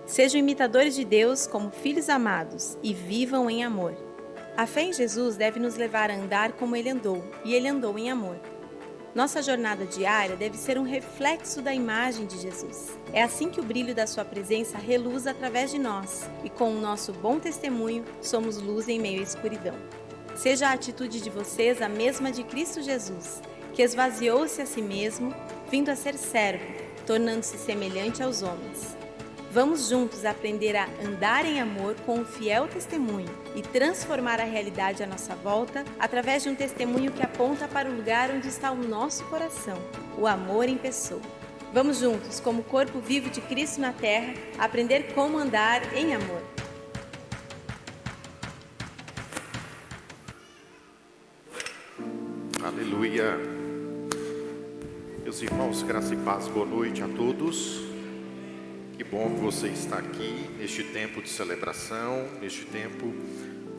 Sejam imitadores de Deus como filhos amados e vivam em amor. A fé em Jesus deve nos levar a andar como Ele andou, e Ele andou em amor. Nossa jornada diária deve ser um reflexo da imagem de Jesus. É assim que o brilho da sua presença reluz através de nós, e com o nosso bom testemunho, somos luz em meio à escuridão. Seja a atitude de vocês a mesma de Cristo Jesus, que esvaziou-se a si mesmo, vindo a ser servo, tornando-se semelhante aos homens. Vamos juntos aprender a andar em amor com um fiel testemunho e transformar a realidade à nossa volta através de um testemunho que aponta para o lugar onde está o nosso coração, o amor em pessoa. Vamos juntos, como corpo vivo de Cristo na terra, aprender como andar em amor. Aleluia. Meus irmãos, graça e paz, boa noite a todos. Que bom que você está aqui neste tempo de celebração, neste tempo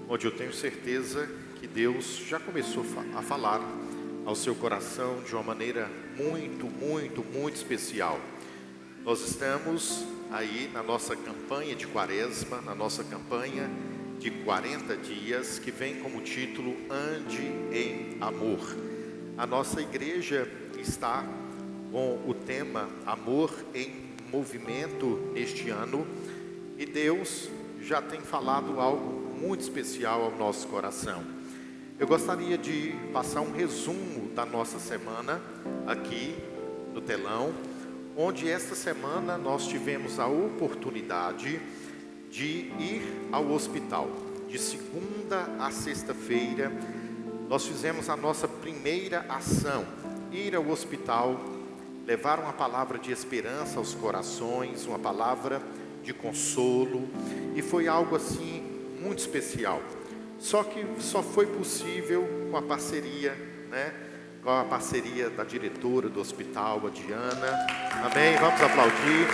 onde eu tenho certeza que Deus já começou a falar ao seu coração de uma maneira muito especial. Nós estamos aí na nossa campanha de Quaresma, na nossa campanha de 40 dias, que vem como título Ande em Amor. A nossa igreja está com o tema Amor em Movimento neste ano, e Deus já tem falado algo muito especial ao nosso coração. Eu gostaria de passar um resumo da nossa semana aqui no telão, onde esta semana nós tivemos a oportunidade de ir ao hospital. De segunda a sexta-feira, nós fizemos a nossa primeira ação, ir ao hospital, levar uma palavra de esperança aos corações, uma palavra de consolo, e foi algo assim muito especial. Só que só foi possível com a parceria, com a parceria da diretora do hospital, a Diana. Amém? Vamos aplaudir.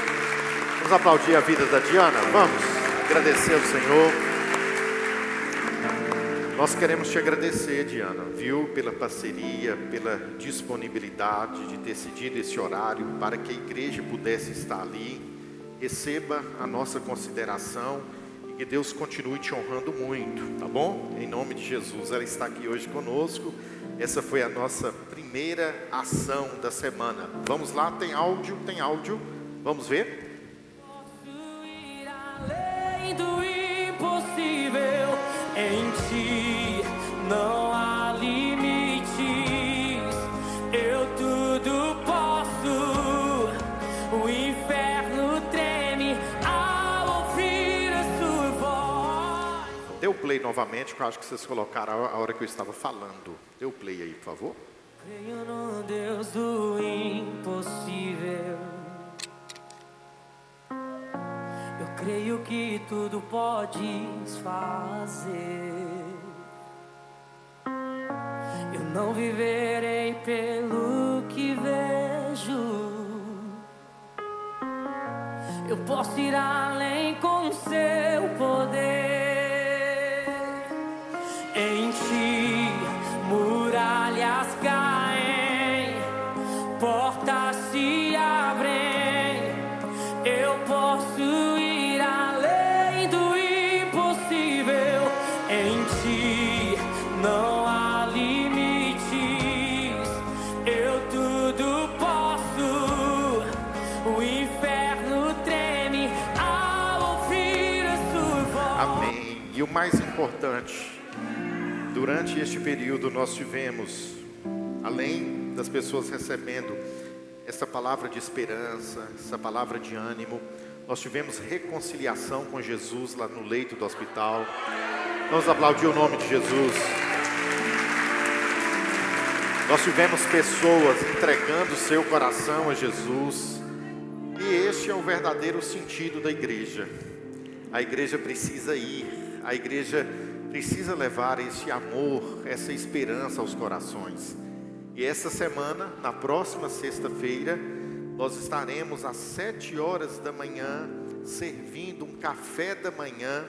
Vamos aplaudir a vida da Diana. Vamos agradecer ao Senhor. Nós queremos te agradecer, Diana, viu, pela parceria, pela disponibilidade de ter cedido esse horário para que a igreja pudesse estar ali. Receba a nossa consideração e que Deus continue te honrando muito, tá bom? Em nome de Jesus, ela está aqui hoje conosco. Essa foi a nossa primeira ação da semana. Vamos lá, tem áudio, vamos ver? Posso ir além do impossível, em ti não há limites, eu tudo posso, o inferno treme ao ouvir a sua voz. Dê o play novamente, que eu acho que vocês colocaram a hora que eu estava falando. Dê o play aí, por favor. Creio no Deus do impossível, eu creio que tudo podes fazer. Eu não viverei pelo que vejo, eu posso ir além com o seu poder. Em ti muralhas caem, portas se abrem, eu posso ir além do impossível, em ti não há limites, eu tudo posso, o inferno treme ao ouvir a sua voz. Amém. E o mais importante, durante este período nós tivemos, além das pessoas recebendo essa palavra de esperança, essa palavra de ânimo, nós tivemos reconciliação com Jesus lá no leito do hospital. Vamos aplaudir o nome de Jesus. Nós tivemos pessoas entregando seu coração a Jesus, e este é o verdadeiro sentido da igreja. A igreja precisa ir, a igreja precisa levar esse amor, essa esperança aos corações. E essa semana, na próxima sexta-feira, nós estaremos às 7 horas da manhã, servindo um café da manhã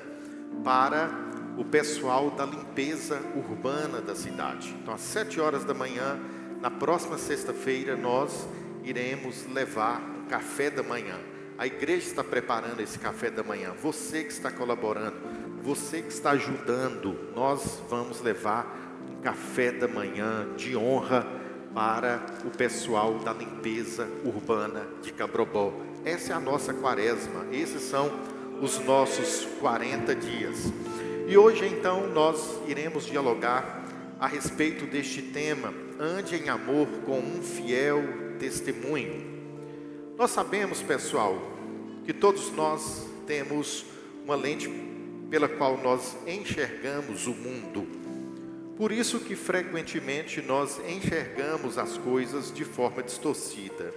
para o pessoal da limpeza urbana da cidade. Então, às 7 horas da manhã, na próxima sexta-feira, nós iremos levar um café da manhã. A igreja está preparando esse café da manhã. Você que está colaborando, você que está ajudando, nós vamos levar um café da manhã de honra para o pessoal da limpeza urbana de Cabrobó. Essa é a nossa quaresma, esses são os nossos 40 dias. E hoje então nós iremos dialogar a respeito deste tema, ande em amor com um fiel testemunho. Nós sabemos, pessoal, que todos nós temos uma lente pela qual nós enxergamos o mundo. Por isso que frequentemente nós enxergamos as coisas de forma distorcida.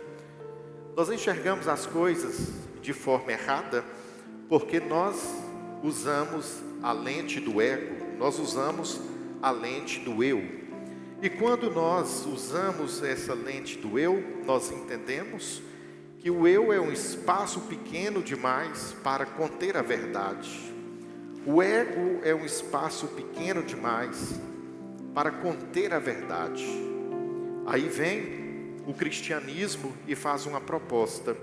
Nós enxergamos as coisas de forma errada porque nós usamos a lente do ego, nós usamos a lente do eu. E quando nós usamos essa lente do eu, nós entendemos que o eu é um espaço pequeno demais para conter a verdade. O ego é um espaço pequeno demais para conter a verdade. Aí vem o cristianismo e faz uma proposta.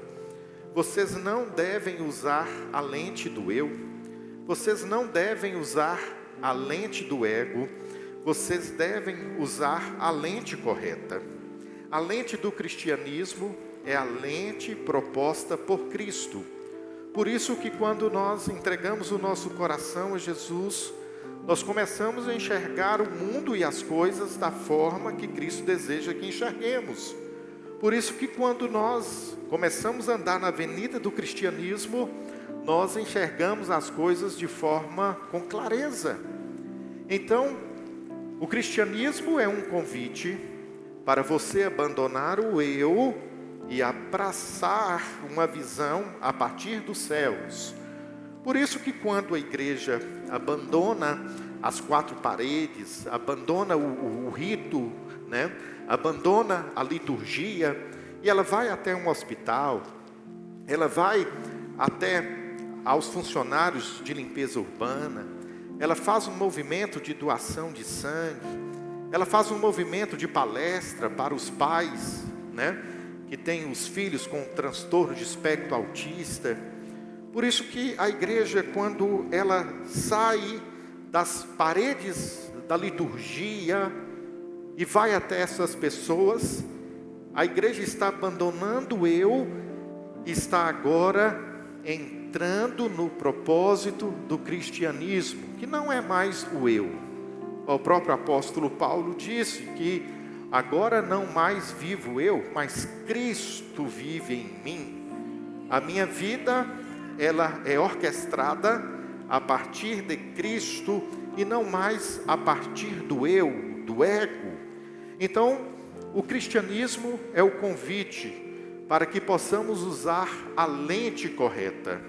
Vocês não devem usar a lente do eu, vocês não devem usar a lente do ego, vocês devem usar a lente correta. A lente do cristianismo é a lente proposta por Cristo. Por isso que quando nós entregamos o nosso coração a Jesus, nós começamos a enxergar o mundo e as coisas da forma que Cristo deseja que enxerguemos. Por isso que quando nós começamos a andar na avenida do cristianismo, nós enxergamos as coisas de forma com clareza. Então, o cristianismo é um convite para você abandonar o eu e abraçar uma visão a partir dos céus. Por isso que quando a igreja abandona as quatro paredes, abandona o rito, né? Abandona a liturgia, e ela vai até um hospital, ela vai até aos funcionários de limpeza urbana, ela faz um movimento de doação de sangue, ela faz um movimento de palestra para os pais, né? Que têm os filhos com transtorno de espectro autista. Por isso que a igreja, quando ela sai das paredes da liturgia e vai até essas pessoas, a igreja está abandonando o eu, está agora entrando no propósito do cristianismo, que não é mais o eu. O próprio apóstolo Paulo disse que agora não mais vivo eu, mas Cristo vive em mim. A minha vida, ela é orquestrada a partir de Cristo e não mais a partir do eu, do ego. Então, o cristianismo é o convite para que possamos usar a lente correta.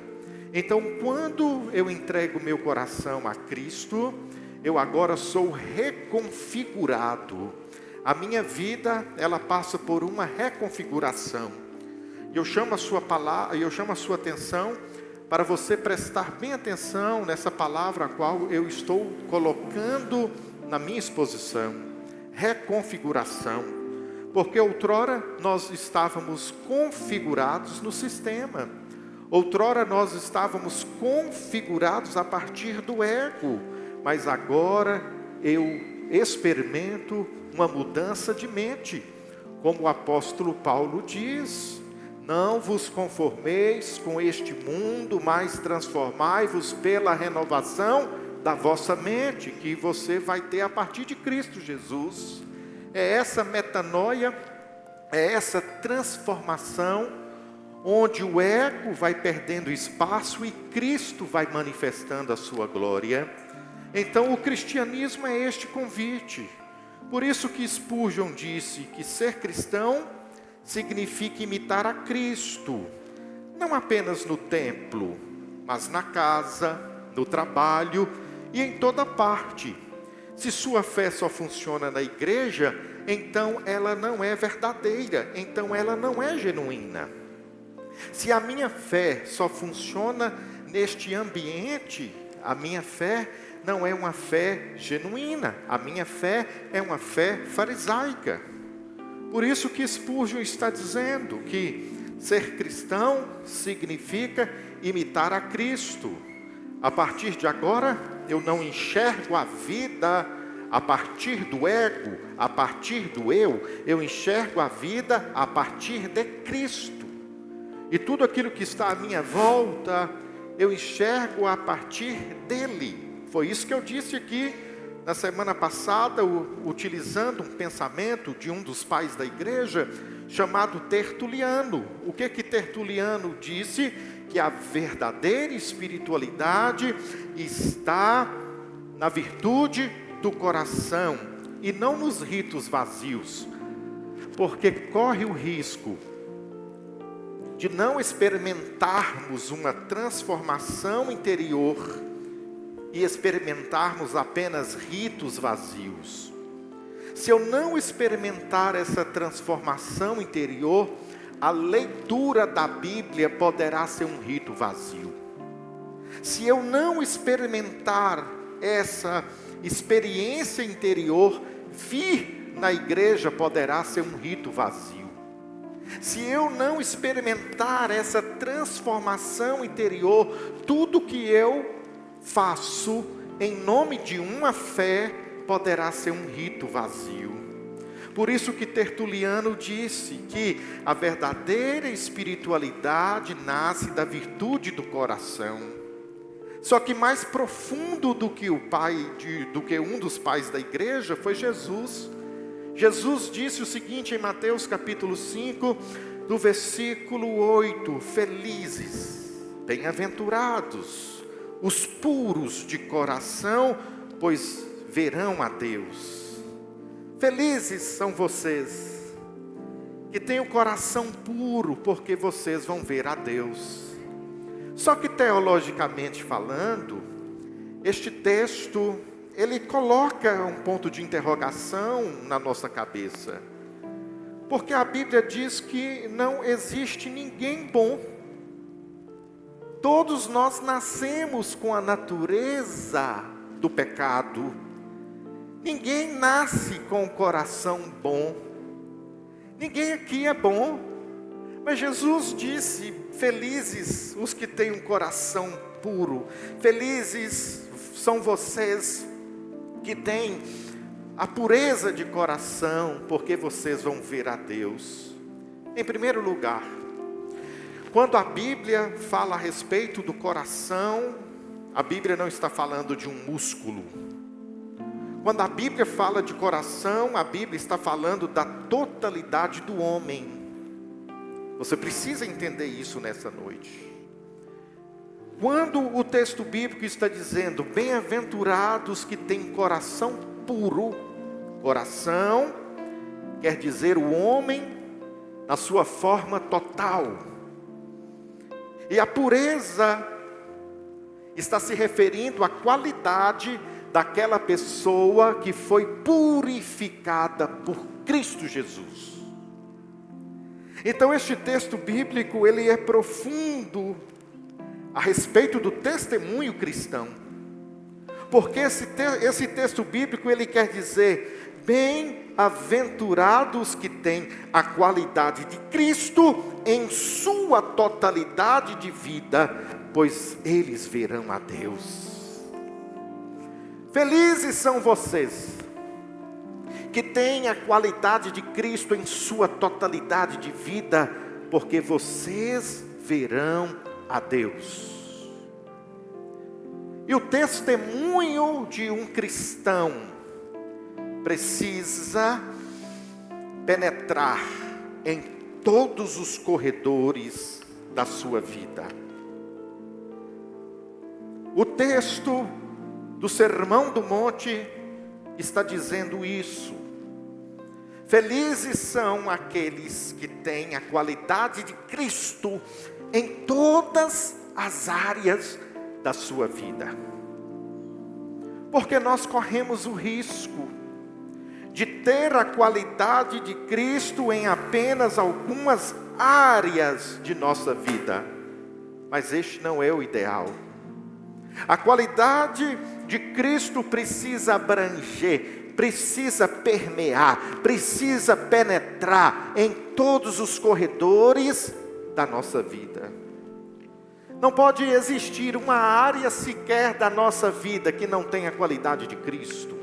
Então, quando eu entrego meu coração a Cristo, eu agora sou reconfigurado. A minha vida, ela passa por uma reconfiguração. Eu chamo a sua palavra, eu chamo a sua atenção para você prestar bem atenção nessa palavra a qual eu estou colocando na minha exposição. Reconfiguração. Porque outrora nós estávamos configurados no sistema. Outrora nós estávamos configurados a partir do ego. Mas agora eu experimento uma mudança de mente. Como o apóstolo Paulo diz: não vos conformeis com este mundo, mas transformai-vos pela renovação da vossa mente, que você vai ter a partir de Cristo Jesus. É essa metanoia, é essa transformação, onde o ego vai perdendo espaço e Cristo vai manifestando a sua glória. Então o cristianismo é este convite. Por isso que Spurgeon disse que ser cristão significa imitar a Cristo, não apenas no templo, mas na casa, no trabalho e em toda parte. Se sua fé só funciona na igreja, então ela não é verdadeira, então ela não é genuína. Se a minha fé só funciona neste ambiente, a minha fé não é uma fé genuína, a minha fé é uma fé farisaica. Por isso que Spurgeon está dizendo que Ser cristão significa imitar a Cristo. A partir de agora, eu não enxergo a vida a partir do ego, a partir do eu enxergo a vida a partir de Cristo. E tudo aquilo que está à minha volta, eu enxergo a partir dele. Foi isso que eu disse aqui na semana passada, utilizando um pensamento de um dos pais da igreja, chamado Tertuliano. O que Tertuliano disse? Que a verdadeira espiritualidade está na virtude do coração e não nos ritos vazios, porque corre o risco de não experimentarmos uma transformação interior e experimentarmos apenas ritos vazios. Se eu não experimentar essa transformação interior, a leitura da Bíblia poderá ser um rito vazio. Se eu não experimentar essa experiência interior, vir na igreja poderá ser um rito vazio. Se eu não experimentar essa transformação interior, tudo que eu faço em nome de uma fé poderá ser um rito vazio. Por isso que Tertuliano disse que a verdadeira espiritualidade nasce da virtude do coração. Só que mais profundo do que um dos pais da igreja foi Jesus. Jesus disse o seguinte em Mateus capítulo 5, do versículo 8: felizes, bem-aventurados, os puros de coração, pois verão a Deus. Felizes são vocês que têm o coração puro, porque vocês vão ver a Deus. Só que teologicamente falando, este texto, ele coloca um ponto de interrogação na nossa cabeça. Porque a Bíblia diz que não existe ninguém bom. Todos nós nascemos com a natureza do pecado. Ninguém nasce com o coração bom. Ninguém aqui é bom. Mas Jesus disse: felizes os que têm um coração puro. Felizes são vocês que têm a pureza de coração, porque vocês vão ver a Deus. Em primeiro lugar, quando a Bíblia fala a respeito do coração, a Bíblia não está falando de um músculo. Quando a Bíblia fala de coração, a Bíblia está falando da totalidade do homem. Você precisa entender isso nessa noite. Quando o texto bíblico está dizendo: bem-aventurados que têm coração puro, coração quer dizer o homem na sua forma total. E a pureza está se referindo à qualidade daquela pessoa que foi purificada por Cristo Jesus. Então este texto bíblico, ele é profundo a respeito do testemunho cristão. Porque esse texto bíblico, ele quer dizer: bem-aventurados que têm a qualidade de Cristo em sua totalidade de vida, pois eles verão a Deus. Felizes são vocês que têm a qualidade de Cristo em sua totalidade de vida, porque vocês verão a Deus. E o testemunho de um cristão precisa penetrar em todos os corredores da sua vida. O texto do Sermão do Monte está dizendo isso. Felizes são aqueles que têm a qualidade de Cristo em todas as áreas da sua vida. Porque nós corremos o risco de ter a qualidade de Cristo em apenas algumas áreas de nossa vida. Mas este não é o ideal. A qualidade de Cristo precisa abranger, precisa permear, precisa penetrar em todos os corredores da nossa vida. Não pode existir uma área sequer da nossa vida que não tenha a qualidade de Cristo.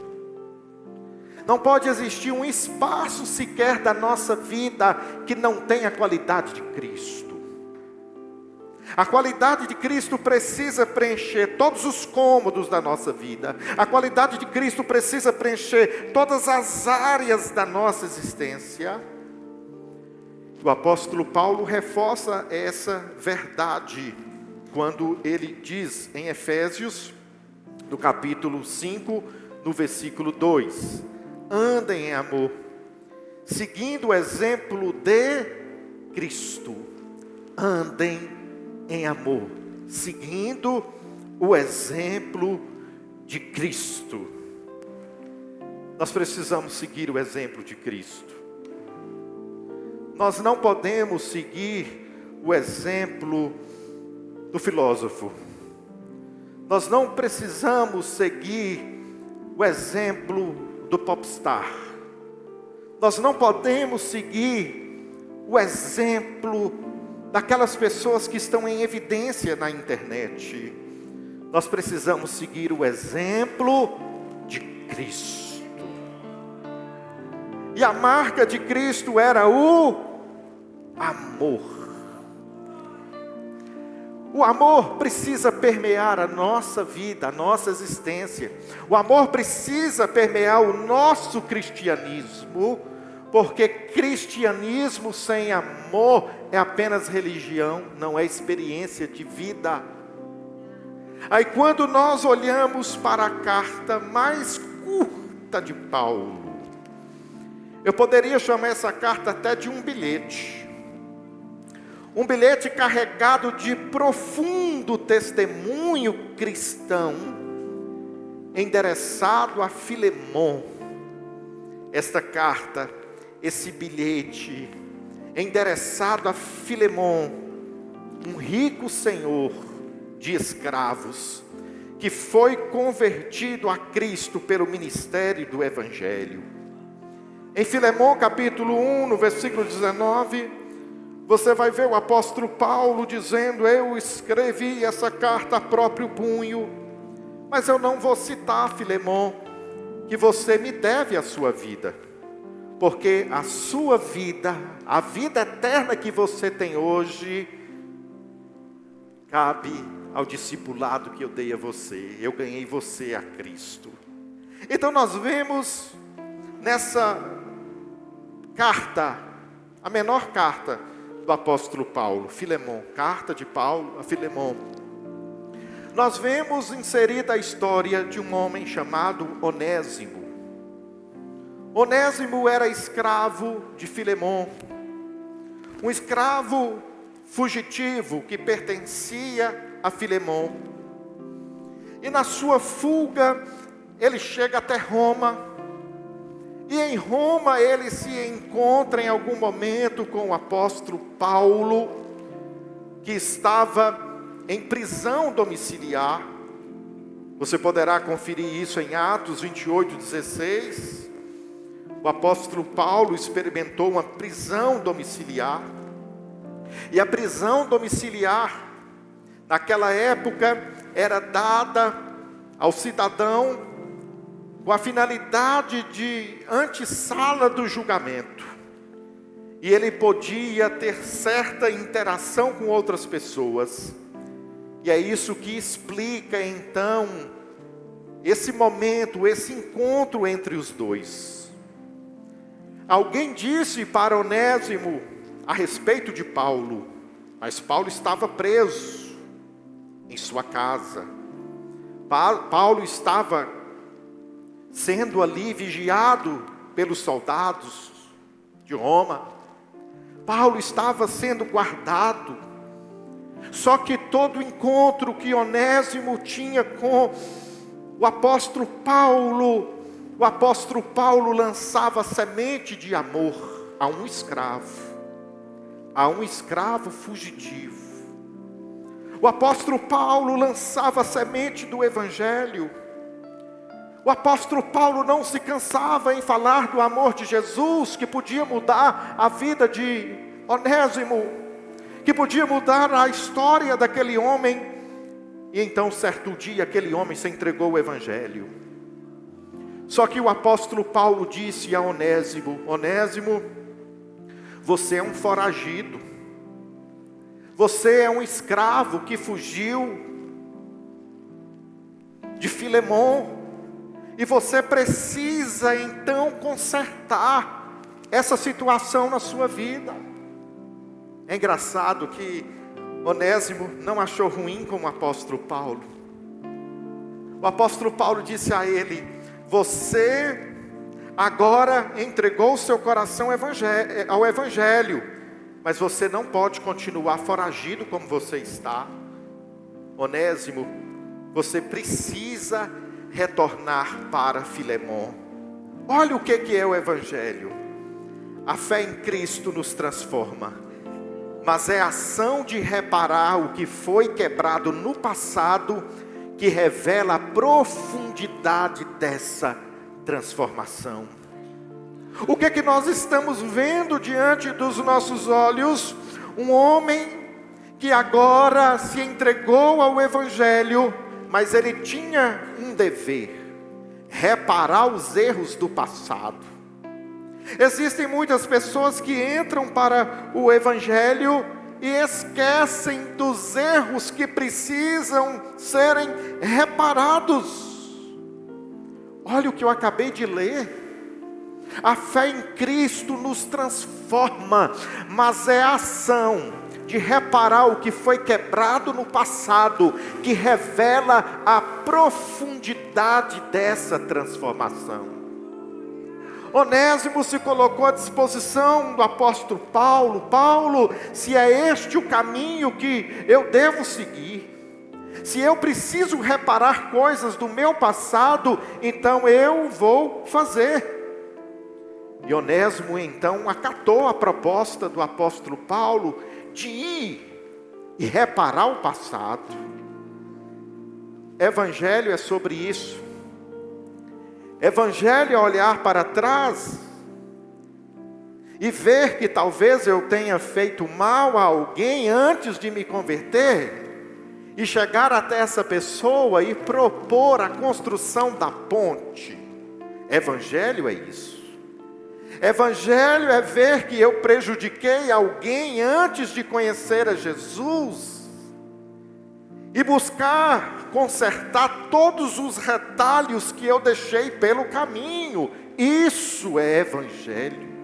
Não pode existir um espaço sequer da nossa vida que não tenha a qualidade de Cristo. A qualidade de Cristo precisa preencher todos os cômodos da nossa vida. A qualidade de Cristo precisa preencher todas as áreas da nossa existência. O apóstolo Paulo reforça essa verdade quando ele diz em Efésios, no capítulo 5, no versículo 2: andem em amor, seguindo o exemplo de Cristo. Andem em amor, seguindo o exemplo de Cristo. Nós precisamos seguir o exemplo de Cristo. Nós não podemos seguir o exemplo do filósofo. Nós não precisamos seguir o exemplo do popstar. Nós não podemos seguir o exemplo daquelas pessoas que estão em evidência na internet. Nós precisamos seguir o exemplo de Cristo. E a marca de Cristo era o amor. O amor precisa permear a nossa vida, a nossa existência. O amor precisa permear o nosso cristianismo, porque cristianismo sem amor é apenas religião, não é experiência de vida. Aí quando nós olhamos para a carta mais curta de Paulo, eu poderia chamar essa carta até de um bilhete. Um bilhete carregado de profundo testemunho cristão, endereçado a Filemon. Esta carta, esse bilhete, endereçado a Filemon, um rico senhor de escravos, que foi convertido a Cristo pelo ministério do Evangelho. Em Filemon capítulo 1, no versículo 19, você vai ver o apóstolo Paulo dizendo: eu escrevi essa carta a próprio punho, mas eu não vou citar, Filemon, que você me deve a sua vida, porque a sua vida, a vida eterna que você tem hoje, cabe ao discipulado que eu dei a você. Eu ganhei você a Cristo. Então nós vemos nessa carta, a menor carta do apóstolo Paulo, Filemon, carta de Paulo a Filemon, nós vemos inserida a história de um homem chamado Onésimo. Onésimo era escravo de Filemon, um escravo fugitivo que pertencia a Filemon. E na sua fuga, ele chega até Roma. E em Roma ele se encontra em algum momento com o apóstolo Paulo, que estava em prisão domiciliar. Você poderá conferir isso em Atos 28:16. O apóstolo Paulo experimentou uma prisão domiciliar. E a prisão domiciliar, naquela época, era dada ao cidadão com a finalidade de antessala do julgamento. E ele podia ter certa interação com outras pessoas. E é isso que explica então esse momento, esse encontro entre os dois. Alguém disse para Onésimo a respeito de Paulo, mas Paulo estava preso em sua casa. Paulo estava sendo ali vigiado pelos soldados de Roma. Paulo estava sendo guardado. Só que todo encontro que Onésimo tinha com o apóstolo Paulo lançava semente de amor a um escravo fugitivo. O apóstolo Paulo lançava a semente do Evangelho. O apóstolo Paulo não se cansava em falar do amor de Jesus, que podia mudar a vida de Onésimo, que podia mudar a história daquele homem. E então, certo dia, aquele homem se entregou ao Evangelho. Só que o apóstolo Paulo disse a Onésimo: Onésimo, você é um foragido, você é um escravo que fugiu de Filemon, e você precisa então consertar essa situação na sua vida. É engraçado que Onésimo não achou ruim como o apóstolo Paulo. O apóstolo Paulo disse a ele: você agora entregou o seu coração ao Evangelho, mas você não pode continuar foragido como você está. Onésimo, você precisa retornar para Filemon. Olha o que é o Evangelho. A fé em Cristo nos transforma, mas é a ação de reparar o que foi quebrado no passado que revela a profundidade dessa transformação. O que nós estamos vendo diante dos nossos olhos? Um homem que agora se entregou ao Evangelho, mas ele tinha um dever: reparar os erros do passado. Existem muitas pessoas que entram para o Evangelho e esquecem dos erros que precisam serem reparados. Olha o que eu acabei de ler. A fé em Cristo nos transforma, mas é a ação de reparar o que foi quebrado no passado que revela a profundidade dessa transformação. Onésimo se colocou à disposição do apóstolo Paulo. Paulo, se é este o caminho que eu devo seguir, se eu preciso reparar coisas do meu passado, então eu vou fazer. E Onésimo então acatou a proposta do apóstolo Paulo de ir e reparar o passado. Evangelho é sobre isso. Evangelho é olhar para trás e ver que talvez eu tenha feito mal a alguém antes de me converter, e chegar até essa pessoa e propor a construção da ponte. Evangelho é isso. Evangelho é ver que eu prejudiquei alguém antes de conhecer a Jesus e buscar consertar todos os retalhos que eu deixei pelo caminho. Isso é Evangelho.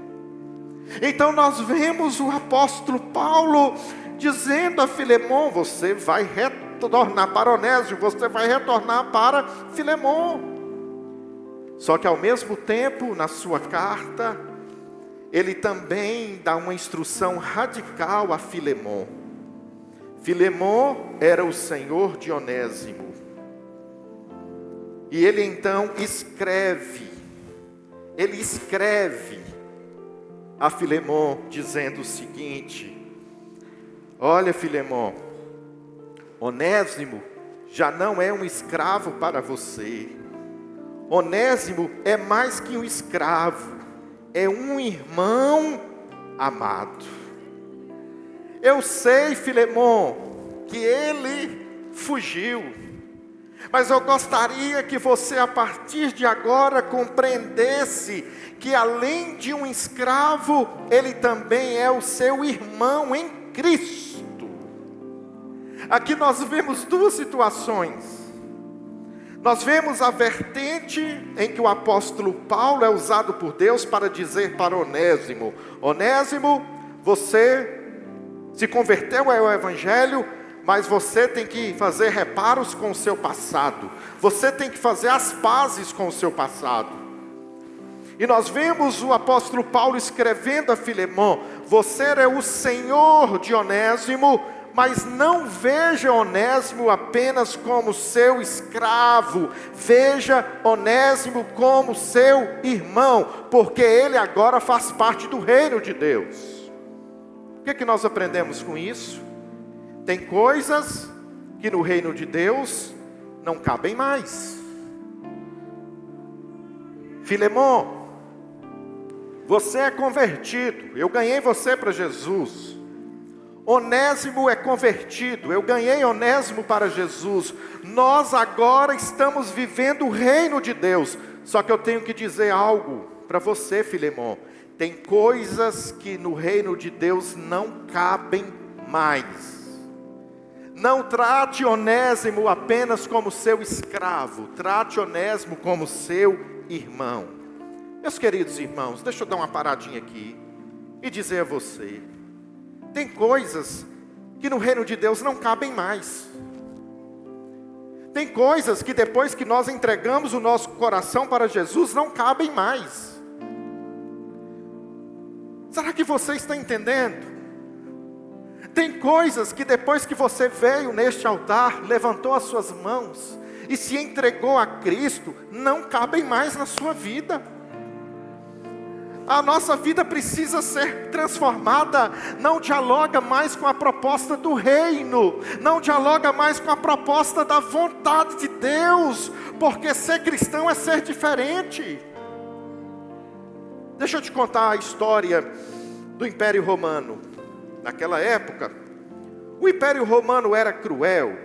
Então nós vemos o apóstolo Paulo dizendo a Filemon: você vai retornar para Onésimo, você vai retornar para Filemon. Só que ao mesmo tempo, na sua carta, ele também dá uma instrução radical a Filemon. Filemon era o senhor de Onésimo. E ele então escreve a Filemon dizendo o seguinte: olha, Filemon, Onésimo já não é um escravo para você. Onésimo é mais que um escravo, é um irmão amado. Eu sei, Filemon, que ele fugiu, mas eu gostaria que você, a partir de agora, compreendesse que além de um escravo, ele também é o seu irmão em Cristo. Aqui nós vemos duas situações. Nós vemos a vertente em que o apóstolo Paulo é usado por Deus para dizer para Onésimo: Onésimo, você se converteu ao Evangelho, mas você tem que fazer reparos com o seu passado. Você tem que fazer as pazes com o seu passado. E nós vemos o apóstolo Paulo escrevendo a Filemon: você é o senhor de Onésimo, mas não veja Onésimo apenas como seu escravo. Veja Onésimo como seu irmão, porque ele agora faz parte do reino de Deus. O que nós aprendemos com isso? Tem coisas que no reino de Deus não cabem mais. Filemon, você é convertido, eu ganhei você para Jesus. Onésimo é convertido, eu ganhei Onésimo para Jesus. Nós agora estamos vivendo o reino de Deus. Só que eu tenho que dizer algo para você, Filemon. Tem coisas que no reino de Deus não cabem mais. Não trate Onésimo apenas como seu escravo. Trate Onésimo como seu irmão. Meus queridos irmãos, deixa eu dar uma paradinha aqui e dizer a você. Tem coisas que no reino de Deus não cabem mais. Tem coisas que depois que nós entregamos o nosso coração para Jesus, não cabem mais. Será que você está entendendo? Tem coisas que depois que você veio neste altar, levantou as suas mãos e se entregou a Cristo, não cabem mais na sua vida. A nossa vida precisa ser transformada. Não dialoga mais com a proposta do reino. Não dialoga mais com a proposta da vontade de Deus. Porque ser cristão é ser diferente. Deixa eu te contar a história do Império Romano. Naquela época, o Império Romano era cruel.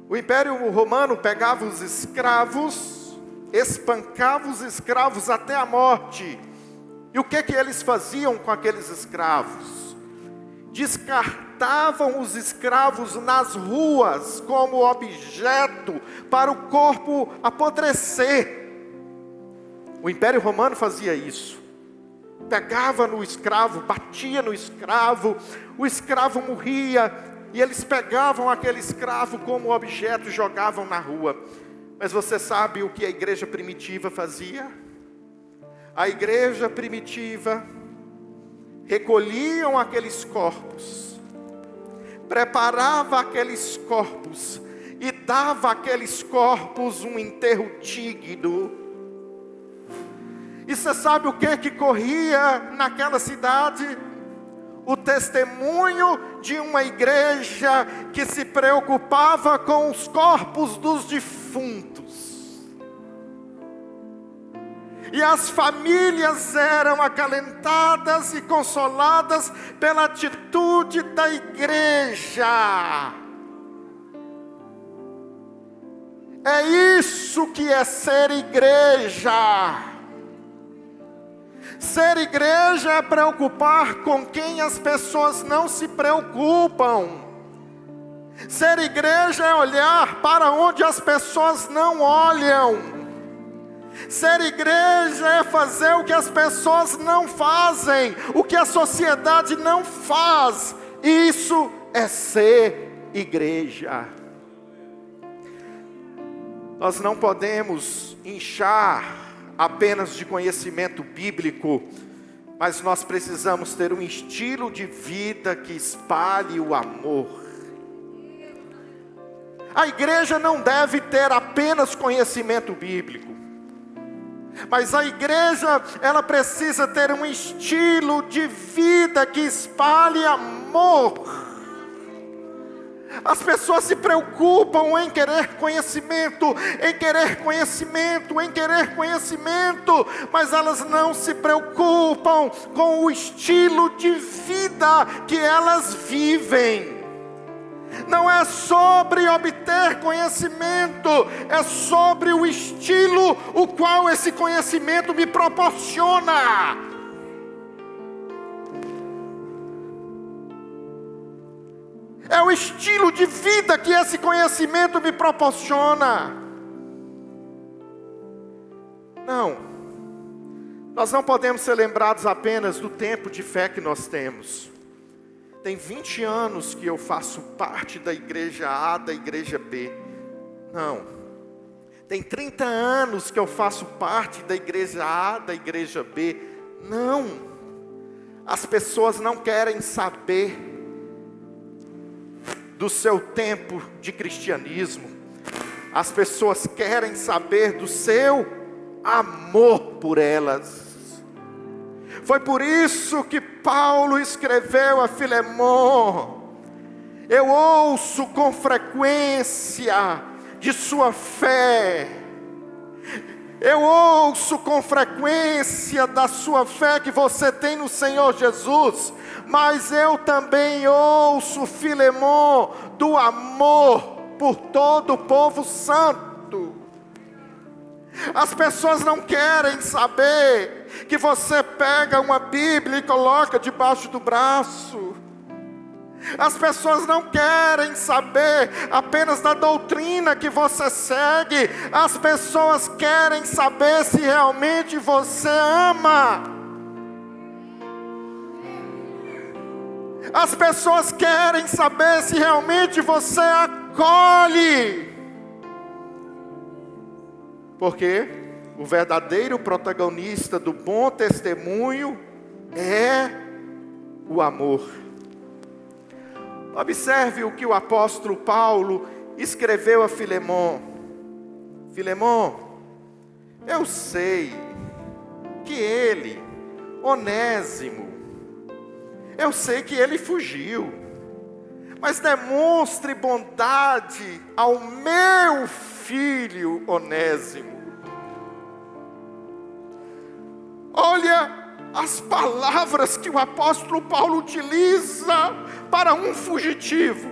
O Império Romano pegava os escravos, espancava os escravos até a morte. E o que eles faziam com aqueles escravos? Descartavam os escravos nas ruas como objeto para o corpo apodrecer. O Império Romano fazia isso. Pegava no escravo, batia no escravo, o escravo morria, e eles pegavam aquele escravo como objeto e jogavam na rua. Mas você sabe o que a igreja primitiva fazia? A igreja primitiva recolhiam aqueles corpos, preparava aqueles corpos e dava àqueles corpos um enterro digno. E você sabe o que corria naquela cidade? O testemunho de uma igreja que se preocupava com os corpos dos defuntos. E as famílias eram acalentadas e consoladas pela atitude da igreja. É isso que é ser igreja. Ser igreja é preocupar com quem as pessoas não se preocupam. Ser igreja é olhar para onde as pessoas não olham. Ser igreja é fazer o que as pessoas não fazem, o que a sociedade não faz. Isso é ser igreja. Nós não podemos inchar apenas de conhecimento bíblico, mas nós precisamos ter um estilo de vida que espalhe o amor. A igreja não deve ter apenas conhecimento bíblico, mas a igreja, ela precisa ter um estilo de vida que espalhe amor. As pessoas se preocupam em querer conhecimento, mas elas não se preocupam com o estilo de vida que elas vivem. Não é sobre obter conhecimento, é sobre o estilo o qual esse conhecimento me proporciona. É o estilo de vida que esse conhecimento me proporciona. Não, nós não podemos ser lembrados apenas do tempo de fé que nós temos. Tem 20 anos que eu faço parte da igreja A, da igreja B. Não, tem 30 anos que eu faço parte da igreja A, da igreja B. Não, as pessoas não querem saber do seu tempo de cristianismo. As pessoas querem saber do seu amor por elas. Foi por isso que Paulo escreveu a Filemon: eu ouço com frequência de sua fé. Eu ouço com frequência da sua fé que você tem no Senhor Jesus, mas eu também ouço, Filemon, do amor por todo o povo santo. As pessoas não querem saber que você pega uma Bíblia e coloca debaixo do braço. As pessoas não querem saber apenas da doutrina que você segue. As pessoas querem saber se realmente você ama. As pessoas querem saber se realmente você acolhe. Porque o verdadeiro protagonista do bom testemunho é o amor. Observe o que o apóstolo Paulo escreveu a Filemon. Filemon, eu sei que ele, Onésimo, eu sei que ele fugiu, mas demonstre bondade ao meu filho Onésimo. Olha as palavras que o apóstolo Paulo utiliza para um fugitivo.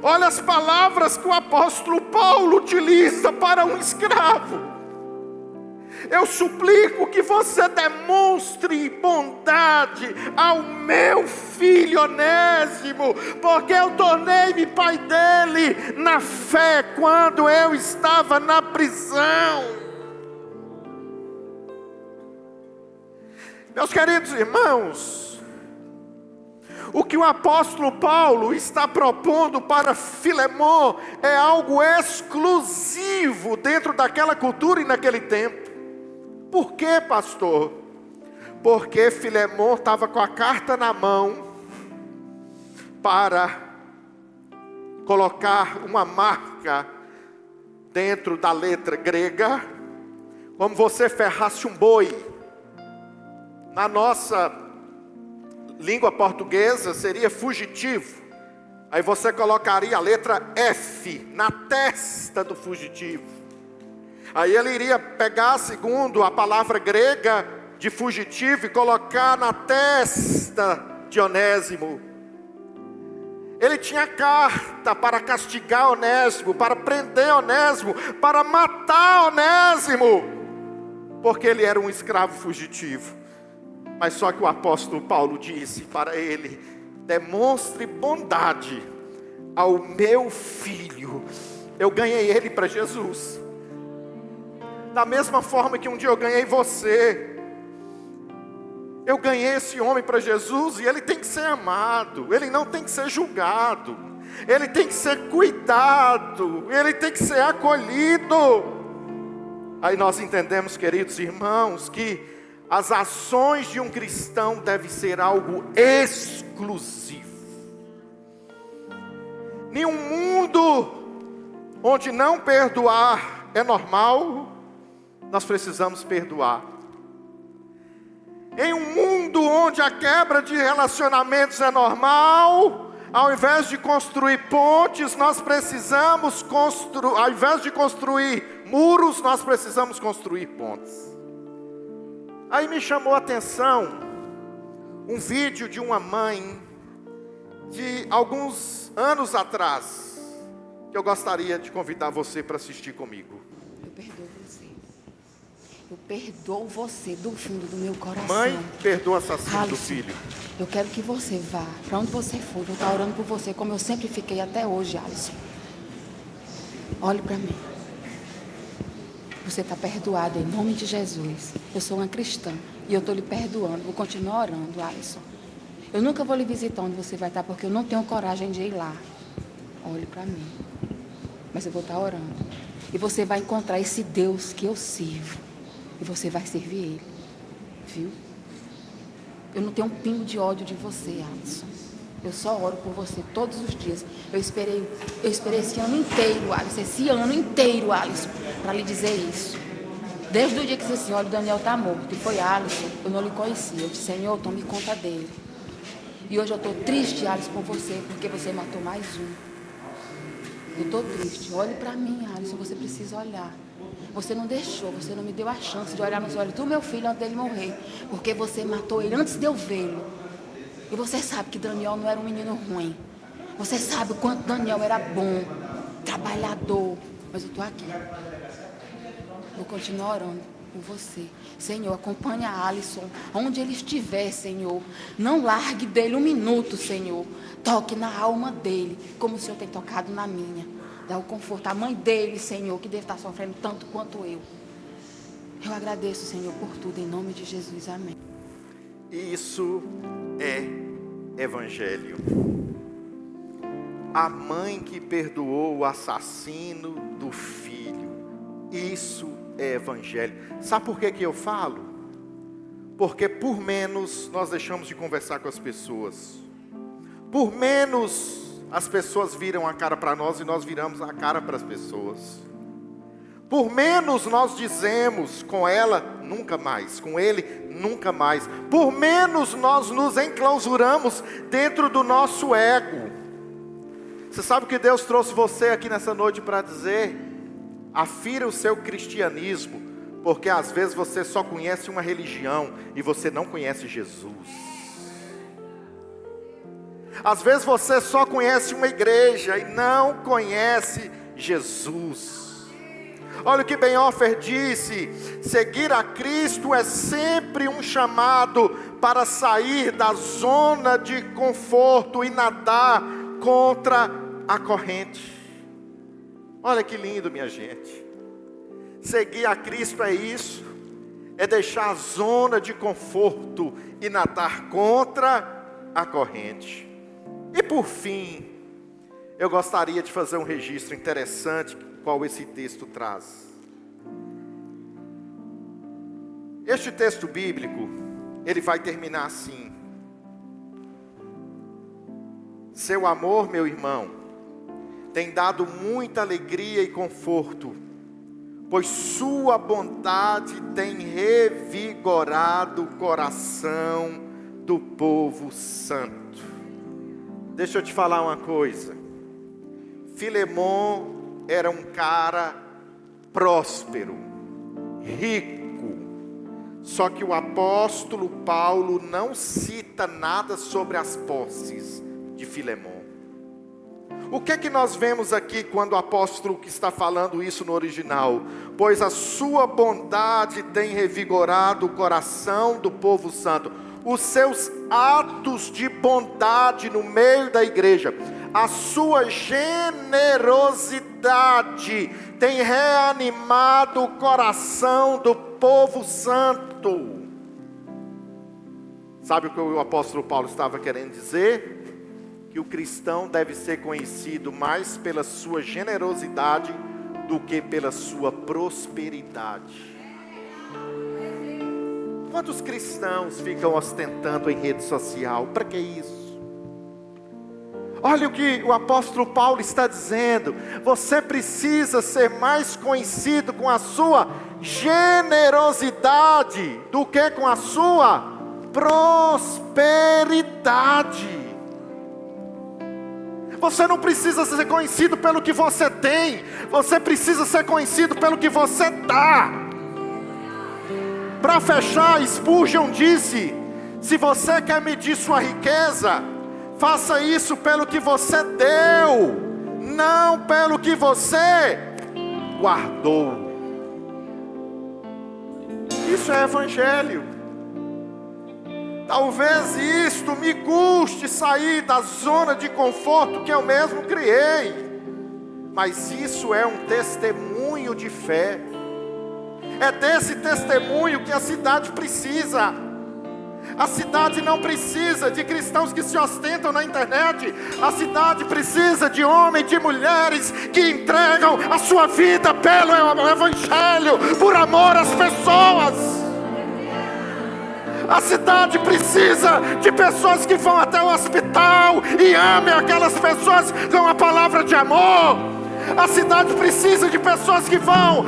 Olha as palavras que o apóstolo Paulo utiliza para um escravo. Eu suplico que você demonstre bondade ao meu filho Onésimo, porque eu tornei-me pai dele na fé quando eu estava na prisão. Meus queridos irmãos, o que o apóstolo Paulo está propondo para Filemon é algo exclusivo dentro daquela cultura e naquele tempo. Por quê, pastor? Porque Filemon estava com a carta na mão para colocar uma marca dentro da letra grega, como você ferrasse um boi. Na nossa língua portuguesa seria fugitivo. Aí você colocaria a letra F na testa do fugitivo. Aí ele iria pegar, segundo a palavra grega de fugitivo, e colocar na testa de Onésimo. Ele tinha carta para castigar Onésimo, para prender Onésimo, para matar Onésimo, porque ele era um escravo fugitivo. Mas só que o apóstolo Paulo disse para ele: demonstre bondade ao meu filho. Eu ganhei ele para Jesus, da mesma forma que um dia eu ganhei você. Eu ganhei esse homem para Jesus, e ele tem que ser amado, ele não tem que ser julgado, ele tem que ser cuidado, ele tem que ser acolhido. Aí nós entendemos, queridos irmãos, que as ações de um cristão devem ser algo exclusivo. Em um mundo onde não perdoar é normal, nós precisamos perdoar. Em um mundo onde a quebra de relacionamentos é normal, ao invés de construir pontes, nós precisamos construir, ao invés de construir muros, nós precisamos construir pontes. Aí me chamou a atenção um vídeo de uma mãe de alguns anos atrás, que eu gostaria de convidar você para assistir comigo. Eu perdoo você. Eu perdoo você do fundo do meu coração. Mãe, perdoa assassino Alisson, do filho. eu quero que você vá para onde você for. Eu estou orando por você, como eu sempre fiquei até hoje, Alisson. Olhe para mim. Você está perdoado em nome de Jesus. Eu sou uma cristã e eu estou lhe perdoando. Vou continuar orando, Alisson. Eu nunca vou lhe visitar onde você vai estar, porque eu não tenho coragem de ir lá. Olhe para mim. Mas eu vou estar orando. E você vai encontrar esse Deus que eu sirvo. E você vai servir Ele. Viu? Eu não tenho um pingo de ódio de você, Alisson. Eu só oro por você todos os dias. Eu esperei esse ano inteiro, Alisson. Esse ano inteiro, Alisson, para lhe dizer isso. Desde o dia que você disse, olha, o Daniel está morto. E foi Alisson, eu não lhe conhecia. Eu disse, Senhor, tome conta dele. E hoje eu estou triste, Alisson, por você, porque você matou mais um. Eu estou triste. Olhe para mim, Alisson, você precisa olhar. Você não deixou, você não me deu a chance de olhar nos olhos do meu filho antes dele morrer. Porque você matou ele antes de eu vê-lo. E você sabe que Daniel não era um menino ruim. Você sabe o quanto Daniel era bom, trabalhador. Mas eu estou aqui. Vou continuar orando por você. Senhor, acompanha a Alisson, onde ele estiver, Senhor. Não largue dele um minuto, Senhor. Toque na alma dele, como o Senhor tem tocado na minha. Dá o conforto à mãe dele, Senhor, que deve estar sofrendo tanto quanto eu. Eu agradeço, Senhor, por tudo, em nome de Jesus. Amém. Isso é evangelho. A mãe que perdoou o assassino do filho. Isso é evangelho. Sabe por que eu falo? Porque por menos nós deixamos de conversar com as pessoas. Por menos as pessoas viram a cara para nós e nós viramos a cara para as pessoas. Por menos nós dizemos com ela, nunca mais. Com ele, nunca mais. Por menos nós nos enclausuramos dentro do nosso ego. Você sabe que Deus trouxe você aqui nessa noite para dizer? Afira o seu cristianismo, porque às vezes você só conhece uma religião e você não conhece Jesus. Às vezes você só conhece uma igreja e não conhece Jesus. Olha o que Bonhoeffer disse: seguir a Cristo é sempre um chamado para sair da zona de conforto e nadar contra a corrente. Olha que lindo, minha gente. Seguir a Cristo é isso, é deixar a zona de conforto e nadar contra a corrente. E por fim, eu gostaria de fazer um registro interessante, qual esse texto traz. Este texto bíblico, ele vai terminar assim: seu amor, meu irmão, tem dado muita alegria e conforto, pois sua bondade tem revigorado o coração do povo santo. Deixa eu te falar uma coisa. Filemon era um cara próspero, rico. Só que o apóstolo Paulo não cita nada sobre as posses de Filemon. O que é que nós vemos aqui quando o apóstolo que está falando isso no original? Pois a sua bondade tem revigorado o coração do povo santo. Os seus atos de bondade no meio da igreja, a sua generosidade tem reanimado o coração do povo santo. Sabe o que o apóstolo Paulo estava querendo dizer? Que o cristão deve ser conhecido mais pela sua generosidade do que pela sua prosperidade. Quantos cristãos ficam ostentando em rede social? Para que isso? Olha o que o apóstolo Paulo está dizendo. Você precisa ser mais conhecido com a sua generosidade do que com a sua prosperidade. Você não precisa ser conhecido pelo que você tem. Você precisa ser conhecido pelo que você dá. Para fechar, Spurgeon disse: se você quer medir sua riqueza, faça isso pelo que você deu, não pelo que você guardou. Isso é evangelho. Talvez isto me custe sair da zona de conforto que eu mesmo criei, mas isso é um testemunho de fé. É desse testemunho que a cidade precisa. A cidade não precisa de cristãos que se ostentam na internet. A cidade precisa de homens e de mulheres que entregam a sua vida pelo evangelho, por amor às pessoas. A cidade precisa de pessoas que vão até o hospital e amem aquelas pessoas com uma palavra de amor. A cidade precisa de pessoas que vão,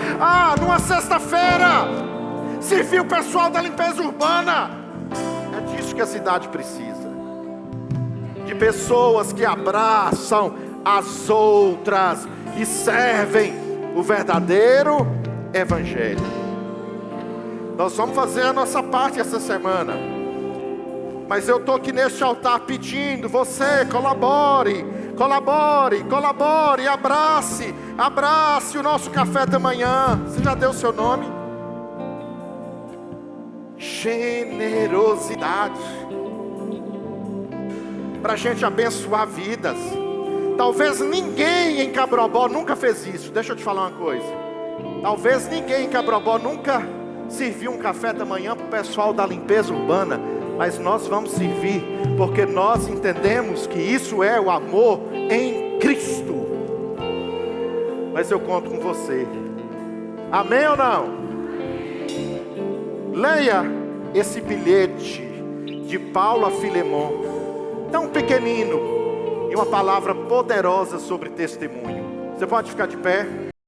numa sexta-feira, servir o pessoal da limpeza urbana. É disso que a cidade precisa. De pessoas que abraçam as outras e servem o verdadeiro evangelho. Nós vamos fazer a nossa parte essa semana. Mas eu estou aqui neste altar pedindo, você colabore, abrace o nosso café da manhã. Você já deu o seu nome? Generosidade. Para a gente abençoar vidas. Talvez ninguém em Cabrobó nunca fez isso. Deixa eu te falar uma coisa. Talvez ninguém em Cabrobó nunca serviu um café da manhã para o pessoal da limpeza urbana. Mas nós vamos servir, porque nós entendemos que isso é o amor em Cristo. Mas eu conto com você. Amém ou não? Leia esse bilhete de Paulo a Filemon, tão pequenino, e uma palavra poderosa sobre testemunho. Você pode ficar de pé?